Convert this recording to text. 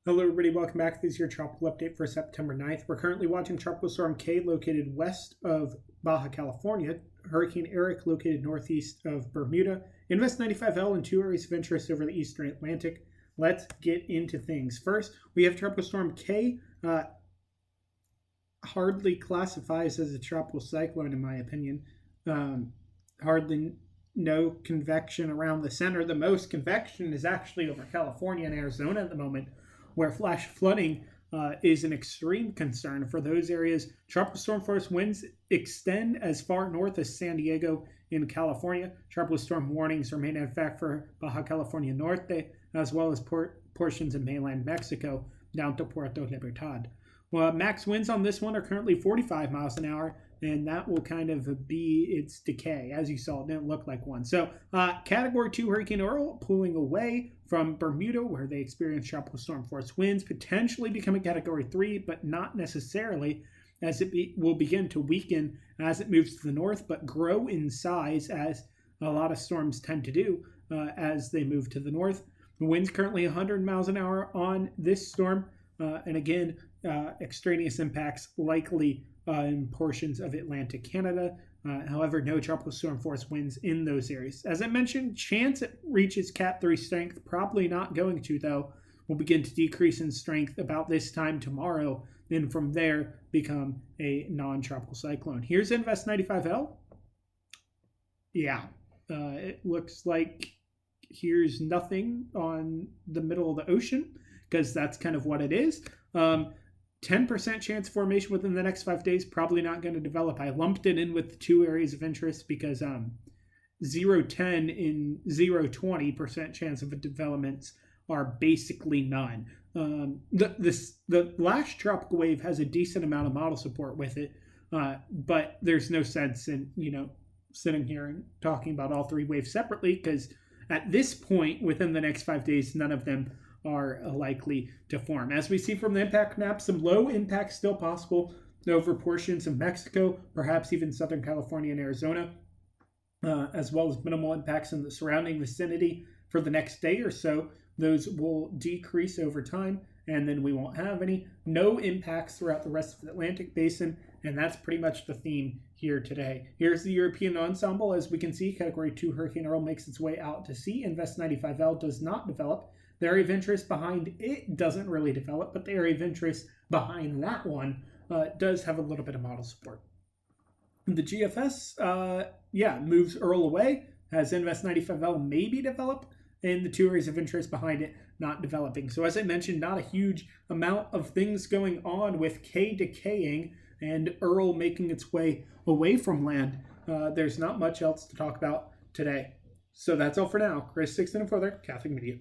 Hello everybody, welcome back. This is your tropical update for September 9th. We're currently watching Tropical Storm K located west of Baja California, Hurricane Earl located northeast of Bermuda, Invest 95L in two areas of interest over the eastern Atlantic. Let's get into things. First, we have Tropical Storm K, hardly classifies as a tropical cyclone in my opinion. Hardly no convection around the center. The most convection is actually over California and Arizona at the moment, where flash flooding is an extreme concern for those areas. Tropical storm force winds extend as far north as San Diego in California. Tropical storm warnings remain in effect for Baja California Norte, as well as portions of mainland Mexico down to Puerto Libertad. Well, max winds on this one are currently 45 miles an hour, and that will kind of be its decay. As you saw, it didn't look like one. So Category 2 Hurricane Earl pulling away from Bermuda, where they experience tropical storm force winds, potentially becoming Category 3, but not necessarily, as it will begin to weaken as it moves to the north, but grow in size, as a lot of storms tend to do as they move to the north. The wind's currently 100 miles an hour on this storm, and again, extraneous impacts likely in portions of Atlantic Canada. However, no tropical storm force winds in those areas. As I mentioned, chance it reaches Cat 3 strength, probably not going to though, will begin to decrease in strength about this time tomorrow, and from there become a non-tropical cyclone. Here's Invest 95L. Yeah, it looks like here's nothing on the middle of the ocean, because that's kind of what it is. 10% chance formation within the next 5 days, probably not going to develop. I lumped it in with two areas of interest because 0-10 and 0-20% chance of developments are basically none. The last tropical wave has a decent amount of model support with it, but there's no sense in sitting here and talking about all three waves separately, because at this point within the next 5 days, none of them are likely to form. As we see from the impact map, some low impact still possible over portions of Mexico, perhaps even Southern California and Arizona, as well as minimal impacts in the surrounding vicinity for the next day or so. Those will decrease over time, and then we won't have any. No impacts throughout the rest of the Atlantic basin, and that's pretty much the theme here today. Here's the European ensemble. As we can see, Category 2 Hurricane Earl makes its way out to sea. Invest 95L does not develop. The area of interest behind it doesn't really develop, but the area of interest behind that one does have a little bit of model support. The GFS, moves Earl away, has Invest 95L maybe develop, and the two areas of interest behind it not developing. So as I mentioned, not a huge amount of things going on with K decaying and Earl making its way away from land. There's not much else to talk about today. So that's all for now. Chris Sixton and further, Catholic Media.